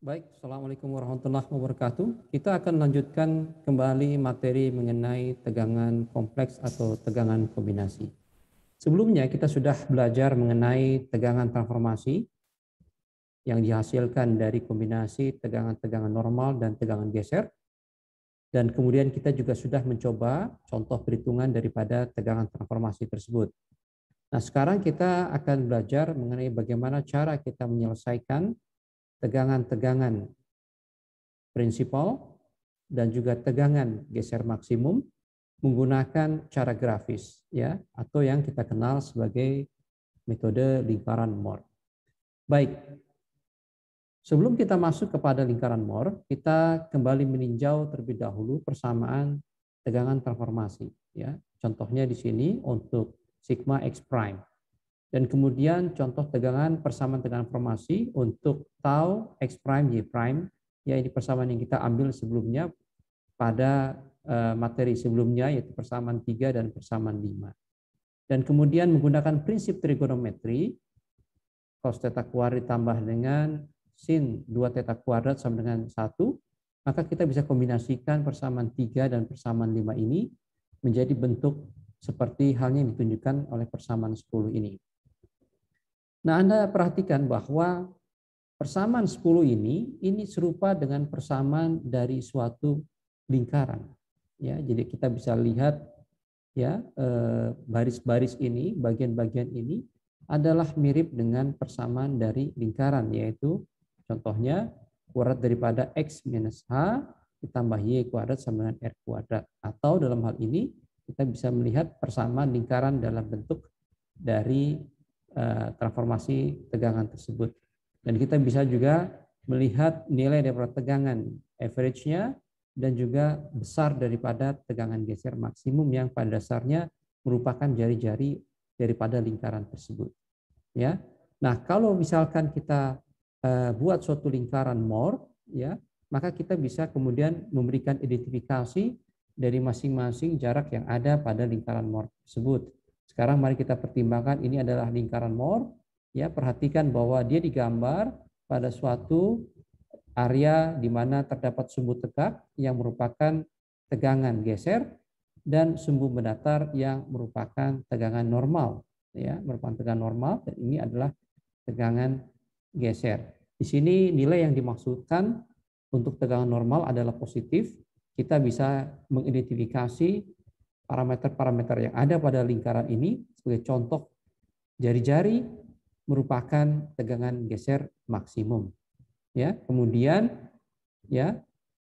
Baik, Assalamualaikum warahmatullahi wabarakatuh. Kita akan lanjutkan kembali materi mengenai tegangan kompleks atau tegangan kombinasi. Sebelumnya kita sudah belajar mengenai tegangan transformasi yang dihasilkan dari kombinasi tegangan-tegangan normal dan tegangan geser. Dan kemudian kita juga sudah mencoba contoh perhitungan daripada tegangan transformasi tersebut. Nah, sekarang kita akan belajar mengenai bagaimana cara kita menyelesaikan tegangan-tegangan prinsipal dan juga tegangan geser maksimum menggunakan cara grafis ya atau yang kita kenal sebagai metode lingkaran Mohr. Baik. Sebelum kita masuk kepada lingkaran Mohr, kita kembali meninjau terlebih dahulu persamaan tegangan transformasi ya. Contohnya di sini untuk sigma x prime. Dan kemudian contoh tegangan persamaan tegangan formasi untuk tau x prime y prime, ya ini persamaan yang kita ambil sebelumnya pada materi sebelumnya yaitu persamaan 3 dan persamaan 5. Dan kemudian menggunakan prinsip trigonometri cos theta kuadrat ditambah dengan sin 2 theta kuadrat sama dengan 1, maka kita bisa kombinasikan persamaan 3 dan persamaan 5 ini menjadi bentuk seperti halnya yang ditunjukkan oleh persamaan 10 ini. Nah, Anda perhatikan bahwa persamaan 10 ini serupa dengan persamaan dari suatu lingkaran. Ya, jadi kita bisa lihat ya baris-baris ini, bagian-bagian ini adalah mirip dengan persamaan dari lingkaran, yaitu contohnya kuadrat daripada x minus h ditambah y kuadrat sama dengan r kuadrat. Atau dalam hal ini kita bisa melihat persamaan lingkaran dalam bentuk dari transformasi tegangan tersebut. Dan kita bisa juga melihat nilai daripada tegangan average-nya dan juga besar daripada tegangan geser maksimum yang pada dasarnya merupakan jari-jari daripada lingkaran tersebut. Ya. Nah, kalau misalkan kita buat suatu lingkaran Mohr, ya, maka kita bisa kemudian memberikan identifikasi dari masing-masing jarak yang ada pada lingkaran Mohr tersebut. Sekarang mari kita pertimbangkan ini adalah lingkaran Mohr. Ya, perhatikan bahwa dia digambar pada suatu area di mana terdapat sumbu tegak yang merupakan tegangan geser dan sumbu mendatar yang merupakan tegangan normal, ya, merupakan tegangan normal, dan ini adalah tegangan geser. Di sini nilai yang dimaksudkan untuk tegangan normal adalah positif. Kita bisa mengidentifikasi parameter-parameter yang ada pada lingkaran ini sebagai contoh jari-jari merupakan tegangan geser maksimum. Ya, kemudian ya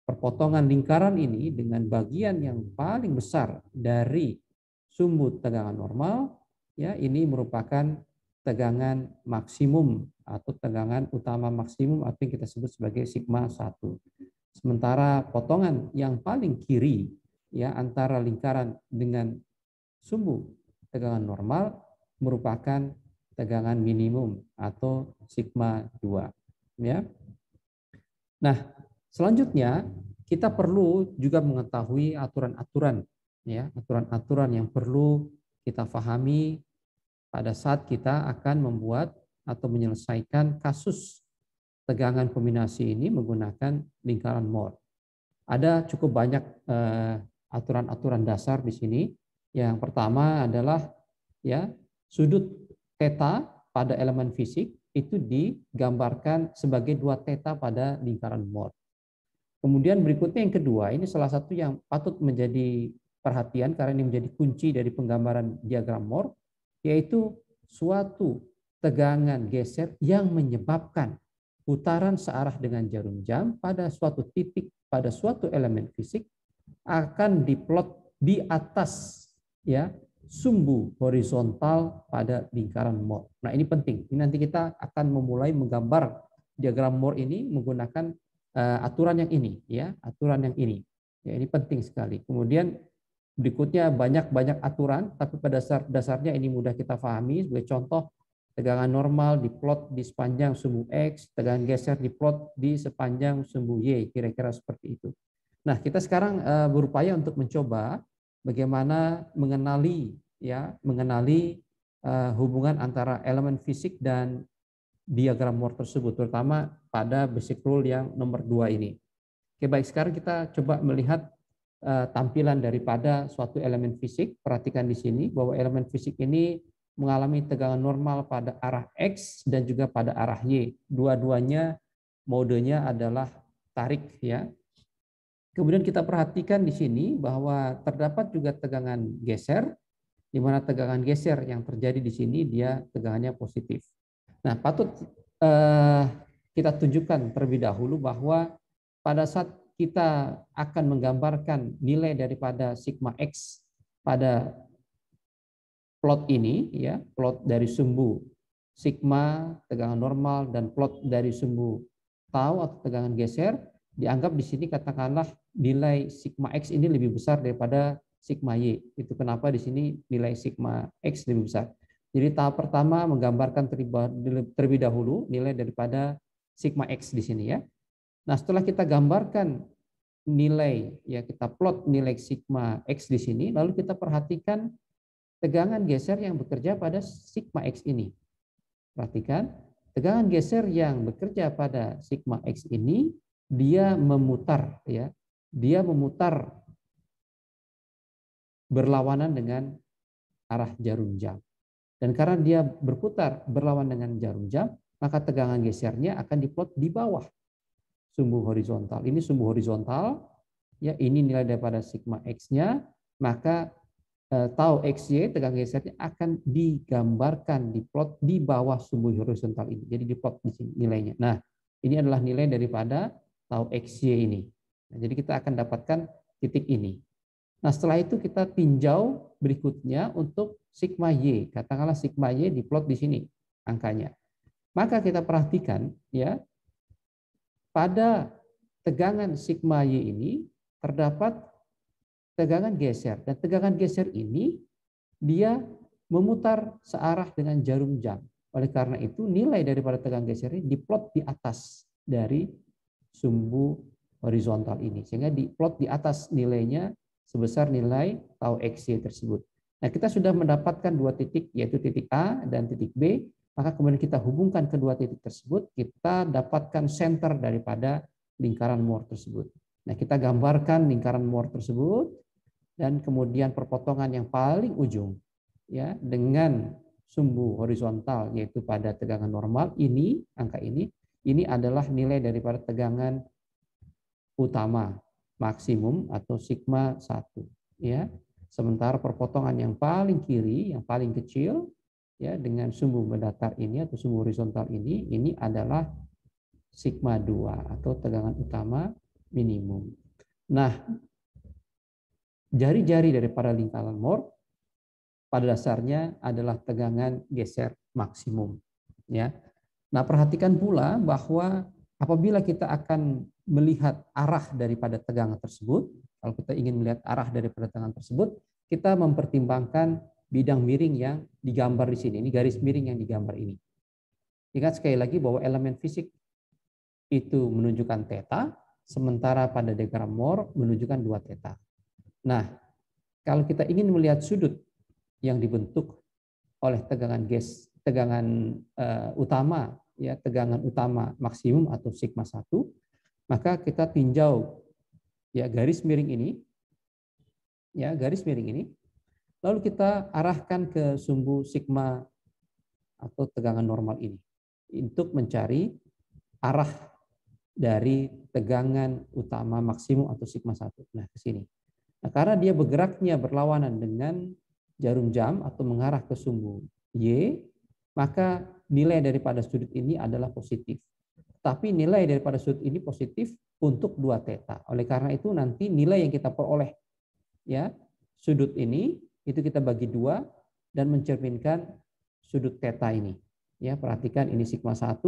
perpotongan lingkaran ini dengan bagian yang paling besar dari sumbu tegangan normal, ya ini merupakan tegangan maksimum atau tegangan utama maksimum atau yang kita sebut sebagai sigma 1. Sementara potongan yang paling kiri ya antara lingkaran dengan sumbu tegangan normal merupakan tegangan minimum atau sigma 2 ya. Nah, selanjutnya kita perlu juga mengetahui aturan-aturan ya, aturan-aturan yang perlu kita pahami pada saat kita akan membuat atau menyelesaikan kasus tegangan kombinasi ini menggunakan lingkaran Mohr. Ada cukup banyak aturan-aturan dasar di sini. Yang pertama adalah ya sudut theta pada elemen fisik itu digambarkan sebagai 2 theta pada lingkaran Mohr. Kemudian berikutnya yang kedua, ini salah satu yang patut menjadi perhatian karena ini menjadi kunci dari penggambaran diagram Mohr, yaitu suatu tegangan geser yang menyebabkan putaran searah dengan jarum jam pada suatu titik pada suatu elemen fisik akan diplot di atas ya sumbu horizontal pada lingkaran Mohr. Nah, ini penting. Ini nanti kita akan memulai menggambar diagram Mohr ini menggunakan aturan yang ini ya, aturan yang ini. Ya, ini penting sekali. Kemudian berikutnya banyak aturan, tapi pada dasarnya ini mudah kita pahami. Sebagai contoh, tegangan normal diplot di sepanjang sumbu X, tegangan geser diplot di sepanjang sumbu Y, kira-kira seperti itu. Nah, kita sekarang berupaya untuk mencoba bagaimana mengenali hubungan antara elemen fisik dan diagram Moore tersebut, terutama pada basic rule yang nomor 2 ini. Oke, baik, sekarang kita coba melihat tampilan daripada suatu elemen fisik. Perhatikan di sini bahwa elemen fisik ini mengalami tegangan normal pada arah X dan juga pada arah Y. Dua-duanya modenya adalah tarik, ya. Kemudian kita perhatikan di sini bahwa terdapat juga tegangan geser, di mana tegangan geser yang terjadi di sini dia tegangannya positif. Nah, patut kita tunjukkan terlebih dahulu bahwa pada saat kita akan menggambarkan nilai daripada sigma X pada plot ini, ya, plot dari sumbu sigma tegangan normal dan plot dari sumbu tau atau tegangan geser, dianggap di sini katakanlah nilai sigma X ini lebih besar daripada sigma Y. Itu kenapa di sini nilai sigma X lebih besar. Jadi tahap pertama menggambarkan terlebih dahulu nilai daripada sigma X di sini, ya. Nah, setelah kita gambarkan nilai, ya, kita plot nilai sigma X di sini, lalu kita perhatikan tegangan geser yang bekerja pada sigma X ini. Perhatikan, tegangan geser yang bekerja pada sigma X ini, dia memutar, ya. Dia memutar berlawanan dengan arah jarum jam. Dan karena dia berputar berlawan dengan jarum jam, maka tegangan gesernya akan diplot di bawah sumbu horizontal. Ini sumbu horizontal, ya, ini nilai daripada sigma X-nya, maka tau XY tegangan gesernya akan digambarkan, diplot di bawah sumbu horizontal ini. Jadi diplot di sini nilainya. Nah, ini adalah nilai daripada tau XY ini. Nah, jadi kita akan dapatkan titik ini. Nah, setelah itu kita tinjau berikutnya untuk sigma Y. Katakanlah sigma Y diplot di sini angkanya. Maka kita perhatikan, ya, pada tegangan sigma Y ini terdapat tegangan geser. Dan tegangan geser ini dia memutar searah dengan jarum jam. Oleh karena itu nilai daripada tegangan geser ini diplot di atas dari sumbu horizontal ini. Sehingga diplot di atas nilainya sebesar nilai tau XY tersebut. Nah, kita sudah mendapatkan dua titik, yaitu titik A dan titik B. Maka kemudian kita hubungkan kedua titik tersebut, kita dapatkan center daripada lingkaran Moore tersebut. Nah, kita gambarkan lingkaran Moore tersebut dan kemudian perpotongan yang paling ujung, ya, dengan sumbu horizontal yaitu pada tegangan normal ini, angka ini adalah nilai daripada tegangan utama maksimum atau sigma 1, ya. Sementara perpotongan yang paling kiri, yang paling kecil, ya, dengan sumbu mendatar ini atau sumbu horizontal ini adalah sigma 2 atau tegangan utama minimum. Nah, jari-jari daripada lingkaran Moore pada dasarnya adalah tegangan geser maksimum, ya. Nah, perhatikan pula bahwa apabila kita akan melihat arah daripada tegangan tersebut, kalau kita ingin melihat arah daripada tegangan tersebut, kita mempertimbangkan bidang miring yang digambar di sini. Ini garis miring yang digambar ini. Ingat sekali lagi bahwa elemen fisik itu menunjukkan theta, sementara pada diagram Moore menunjukkan 2 theta. Nah, kalau kita ingin melihat sudut yang dibentuk oleh tegangan utama, ya, tegangan utama maksimum atau sigma 1, maka kita tinjau, ya, garis miring ini, ya, garis miring ini, lalu kita arahkan ke sumbu sigma atau tegangan normal ini untuk mencari arah dari tegangan utama maksimum atau sigma 1. Nah, ke sini. Nah, karena dia bergeraknya berlawanan dengan jarum jam atau mengarah ke sumbu Y, maka nilai daripada sudut ini adalah positif. Tapi nilai daripada sudut ini positif untuk 2 theta. Oleh karena itu nanti nilai yang kita peroleh, ya, sudut ini itu kita bagi 2 dan mencerminkan sudut theta ini. Ya, perhatikan ini sigma 1,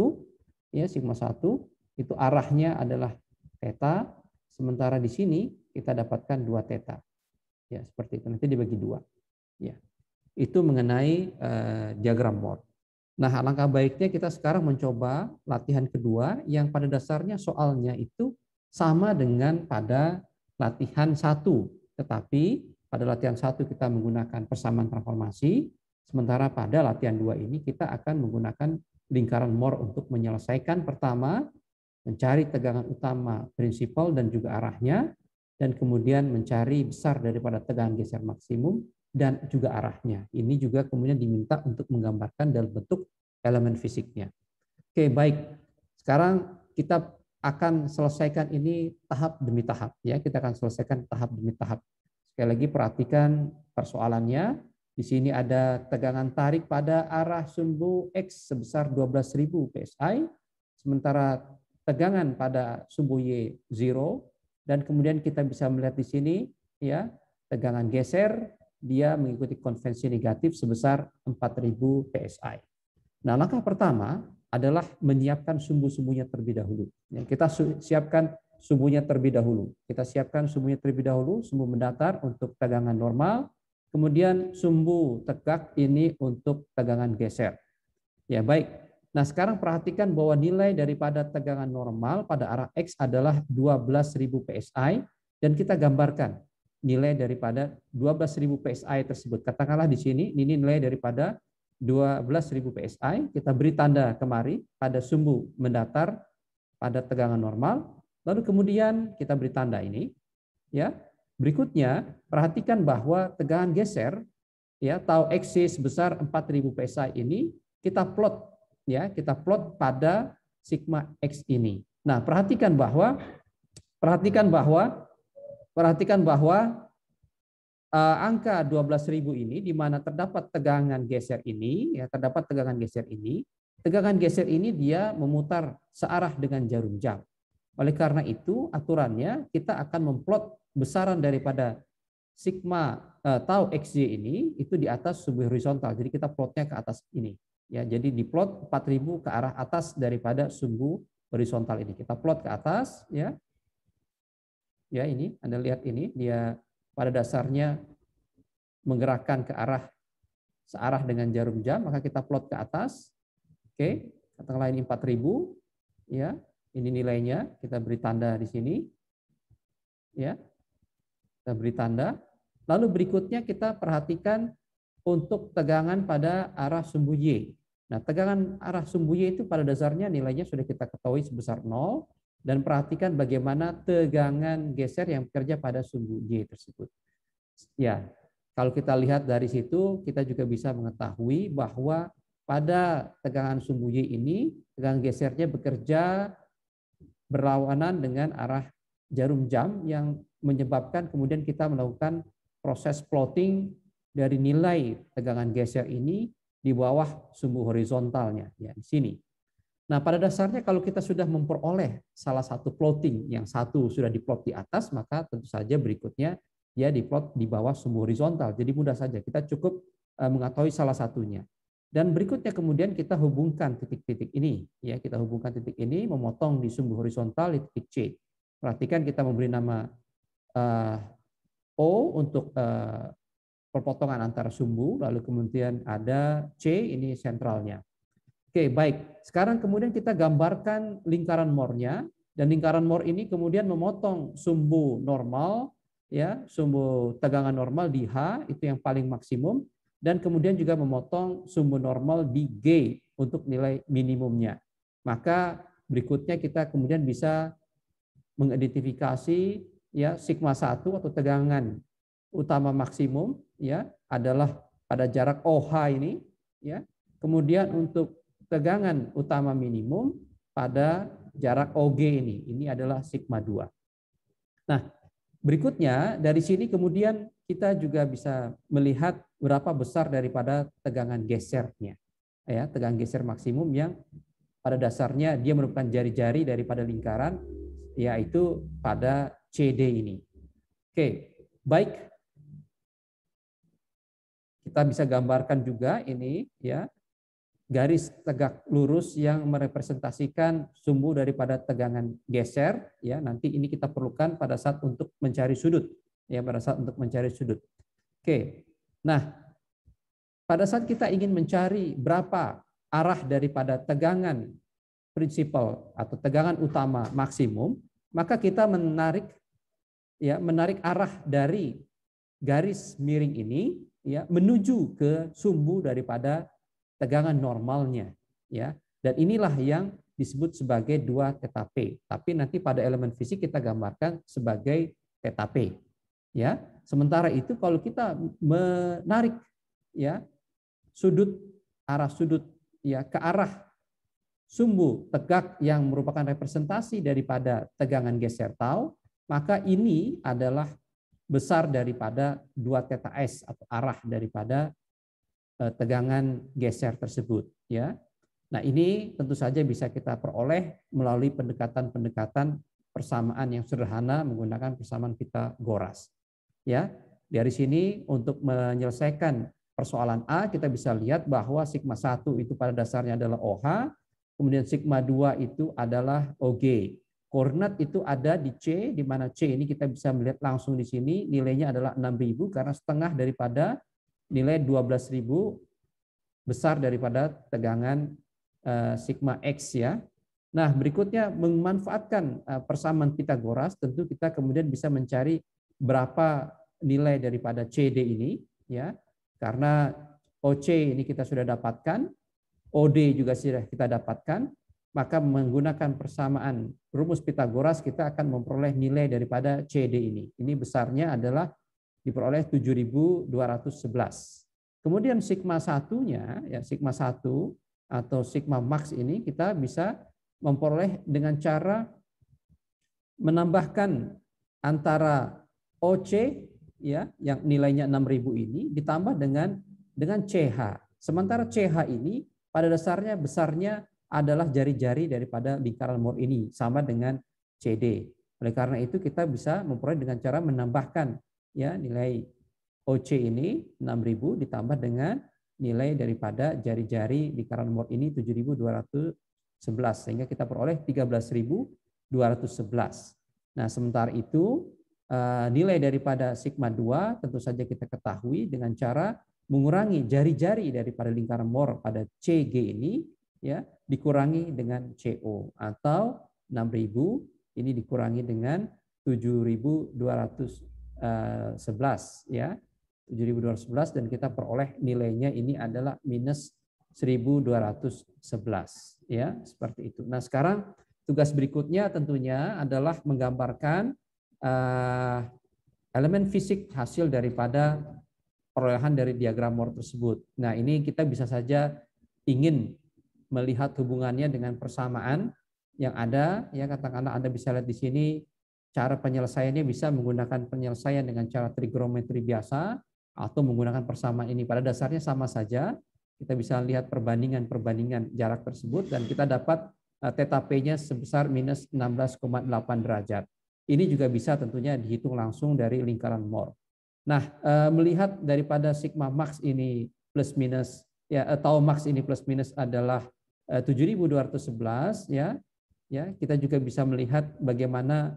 ya, sigma 1 itu arahnya adalah theta, sementara di sini kita dapatkan 2 theta. Ya, seperti itu. Nanti dibagi 2. Ya. Itu mengenai diagram Moore. Nah, alangkah baiknya kita sekarang mencoba latihan kedua yang pada dasarnya soalnya itu sama dengan pada latihan 1, tetapi pada latihan 1 kita menggunakan persamaan transformasi, sementara pada latihan 2 ini kita akan menggunakan lingkaran Moore untuk menyelesaikan pertama, mencari tegangan utama prinsipal dan juga arahnya, dan kemudian mencari besar daripada tegangan geser maksimum dan juga arahnya. Ini juga kemudian diminta untuk menggambarkan dalam bentuk elemen fisiknya. Oke, baik. Sekarang kita akan selesaikan ini tahap demi tahap. Ya, kita akan selesaikan tahap demi tahap. Sekali lagi perhatikan persoalannya. Di sini ada tegangan tarik pada arah sumbu X sebesar 12.000 PSI, sementara tegangan pada sumbu Y 0, dan kemudian kita bisa melihat di sini ya tegangan geser dia mengikuti konvensi negatif sebesar 4.000 PSI. Nah, langkah pertama adalah menyiapkan sumbu-sumbunya terlebih dahulu. Kita siapkan sumbunya terlebih dahulu. Kita siapkan sumbunya terlebih dahulu, sumbu mendatar untuk tegangan normal, kemudian sumbu tegak ini untuk tegangan geser. Ya, baik. Nah, sekarang perhatikan bahwa nilai daripada tegangan normal pada arah X adalah 12.000 PSI dan kita gambarkan nilai daripada 12.000 PSI tersebut. Katakanlah di sini ini nilai daripada 12.000 PSI, kita beri tanda kemari pada sumbu mendatar pada tegangan normal, lalu kemudian kita beri tanda ini. Ya. Berikutnya, perhatikan bahwa tegangan geser ya tau X sebesar 4.000 PSI ini kita plot ya, kita plot pada sigma X ini. Nah, perhatikan bahwa angka 12.000 ini di mana terdapat tegangan geser ini, ya terdapat tegangan geser ini. Tegangan geser ini dia memutar searah dengan jarum jam. Oleh karena itu, aturannya kita akan memplot besaran daripada sigma tau XY ini itu di atas sumbu horizontal. Jadi kita plotnya ke atas ini. Ya, jadi diplot 4.000 ke arah atas daripada sumbu horizontal ini. Kita plot ke atas ya. Ya, ini Anda lihat ini dia pada dasarnya menggerakkan ke arah searah dengan jarum jam, maka kita plot ke atas. Oke, katakanlah ini 4.000 ya. Ini nilainya, kita beri tanda di sini. Ya. Kita beri tanda. Lalu berikutnya kita perhatikan untuk tegangan pada arah sumbu Y. Nah, tegangan arah sumbu Y itu pada dasarnya nilainya sudah kita ketahui sebesar 0. Dan perhatikan bagaimana tegangan geser yang bekerja pada sumbu Y tersebut. Ya, kalau kita lihat dari situ, kita juga bisa mengetahui bahwa pada tegangan sumbu Y ini, tegangan gesernya bekerja berlawanan dengan arah jarum jam yang menyebabkan kemudian kita melakukan proses plotting dari nilai tegangan geser ini di bawah sumbu horizontalnya ya di sini. Nah, pada dasarnya kalau kita sudah memperoleh salah satu plotting, yang satu sudah diplot di atas, maka tentu saja berikutnya ya diplot di bawah sumbu horizontal. Jadi mudah saja, kita cukup mengetahui salah satunya. Dan berikutnya kemudian kita hubungkan titik-titik ini, ya kita hubungkan titik ini memotong di sumbu horizontal di titik C. Perhatikan kita memberi nama O untuk perpotongan antara sumbu, lalu kemudian ada C, ini sentralnya. Oke, baik. Sekarang kemudian kita gambarkan lingkaran Moore-nya, dan lingkaran Moore ini kemudian memotong sumbu normal, ya, sumbu tegangan normal di H, itu yang paling maksimum, dan kemudian juga memotong sumbu normal di G untuk nilai minimumnya. Maka berikutnya kita kemudian bisa mengidentifikasi ya sigma 1 atau tegangan utama maksimum ya adalah pada jarak OH ini ya. Kemudian untuk tegangan utama minimum pada jarak OG ini. Ini adalah sigma 2. Nah, berikutnya dari sini kemudian kita juga bisa melihat berapa besar daripada tegangan gesernya. Ya, tegangan geser maksimum yang pada dasarnya dia merupakan jari-jari daripada lingkaran yaitu pada CD ini. Oke, baik. Kita bisa gambarkan juga ini ya garis tegak lurus yang merepresentasikan sumbu daripada tegangan geser ya. Nanti ini kita perlukan pada saat untuk mencari sudut ya, pada saat untuk mencari sudut. Oke. Nah, pada saat kita ingin mencari berapa arah daripada tegangan prinsipal atau tegangan utama maksimum, maka kita menarik arah dari garis miring ini ya menuju ke sumbu daripada tegangan normalnya ya. Dan inilah yang disebut sebagai 2 theta P. Tapi nanti pada elemen fisik kita gambarkan sebagai theta P. Ya. Sementara itu kalau kita menarik ya arah sudut ya ke arah sumbu tegak yang merupakan representasi daripada tegangan geser tau, maka ini adalah besar daripada 2 theta S atau arah daripada tegangan geser tersebut ya. Nah, ini tentu saja bisa kita peroleh melalui pendekatan-pendekatan persamaan yang sederhana menggunakan persamaan Pythagoras. Ya. Dari sini untuk menyelesaikan persoalan A kita bisa lihat bahwa sigma 1 itu pada dasarnya adalah OH, kemudian sigma 2 itu adalah OG. Koordinat itu ada di C, di mana C ini kita bisa melihat langsung di sini nilainya adalah 6.000 karena setengah daripada nilai 12.000 besar daripada tegangan sigma X ya. Nah, berikutnya memanfaatkan persamaan Pythagoras, tentu kita kemudian bisa mencari berapa nilai daripada CD ini ya. Karena OC ini kita sudah dapatkan, OD juga sudah kita dapatkan, maka menggunakan persamaan rumus Pythagoras kita akan memperoleh nilai daripada CD ini. Ini besarnya adalah diperoleh 7.211. Kemudian sigma satunya ya sigma 1 atau sigma max ini kita bisa memperoleh dengan cara menambahkan antara OC ya yang nilainya 6.000 ini ditambah dengan CH. Sementara CH ini pada dasarnya besarnya adalah jari-jari daripada lingkaran Mohr ini sama dengan CD. Oleh karena itu kita bisa memperoleh dengan cara menambahkan ya nilai OC ini 6.000 ditambah dengan nilai daripada jari-jari lingkaran Mohr ini 7.211 sehingga kita peroleh 13.211. Nah, sementara itu nilai daripada sigma 2 tentu saja kita ketahui dengan cara mengurangi jari-jari daripada lingkaran Mohr pada CG ini ya dikurangi dengan CO atau 6.000 ini dikurangi dengan 7.211 ya 7.211 dan kita peroleh nilainya ini adalah minus 1.211 ya seperti itu. Nah, sekarang tugas berikutnya tentunya adalah menggambarkan elemen fisik hasil daripada perolehan dari diagram Mohr tersebut. Nah, ini kita bisa saja ingin melihat hubungannya dengan persamaan yang ada ya katakanlah Anda bisa lihat di sini cara penyelesaiannya bisa menggunakan penyelesaian dengan cara trigonometri biasa atau menggunakan persamaan ini pada dasarnya sama saja. Kita bisa lihat perbandingan jarak tersebut dan kita dapat theta P-nya sebesar minus 16,8 derajat. Ini juga bisa tentunya dihitung langsung dari lingkaran Mohr. Nah, melihat daripada sigma max ini plus minus ya tau max ini plus minus adalah 7.211 ya. Ya, kita juga bisa melihat bagaimana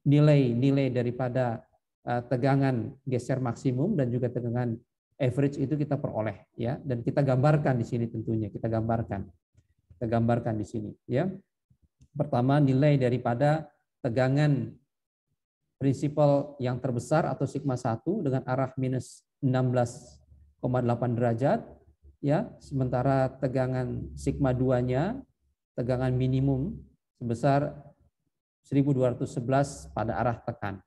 nilai-nilai daripada tegangan geser maksimum dan juga tegangan average itu kita peroleh ya dan kita gambarkan di sini tentunya kita gambarkan di sini ya. Pertama nilai daripada tegangan prinsipal yang terbesar atau sigma 1 dengan arah minus 16,8 derajat ya, sementara tegangan sigma 2-nya tegangan minimum sebesar 1.211 pada arah tekan.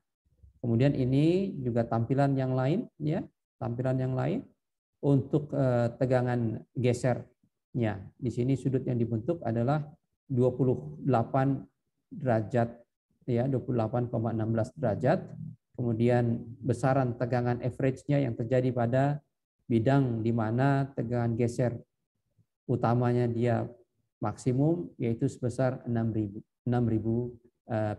Kemudian ini juga tampilan yang lain ya, tampilan yang lain untuk tegangan gesernya. Di sini sudut yang dibentuk adalah 28 derajat ya 28,16 derajat. Kemudian besaran tegangan average-nya yang terjadi pada bidang di mana tegangan geser utamanya dia maksimum yaitu sebesar 6.000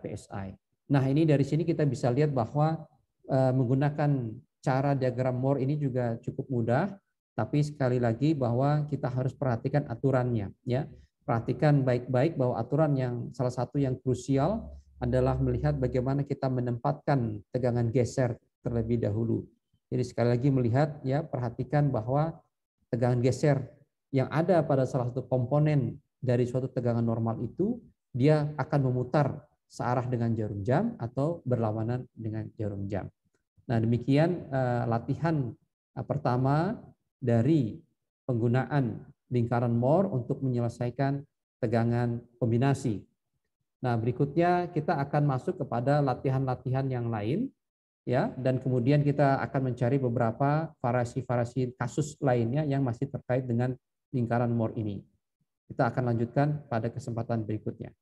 PSI. Nah, ini dari sini kita bisa lihat bahwa menggunakan cara diagram Mohr ini juga cukup mudah, tapi sekali lagi bahwa kita harus perhatikan aturannya ya. Perhatikan baik-baik bahwa aturan yang salah satu yang krusial adalah melihat bagaimana kita menempatkan tegangan geser terlebih dahulu. Jadi sekali lagi melihat ya, perhatikan bahwa tegangan geser yang ada pada salah satu komponen dari suatu tegangan normal itu dia akan memutar searah dengan jarum jam atau berlawanan dengan jarum jam. Nah, demikian latihan pertama dari penggunaan lingkaran Moore untuk menyelesaikan tegangan kombinasi. Nah, berikutnya kita akan masuk kepada latihan-latihan yang lain, ya, dan kemudian kita akan mencari beberapa variasi-variasi kasus lainnya yang masih terkait dengan lingkaran Moore ini. Kita akan lanjutkan pada kesempatan berikutnya.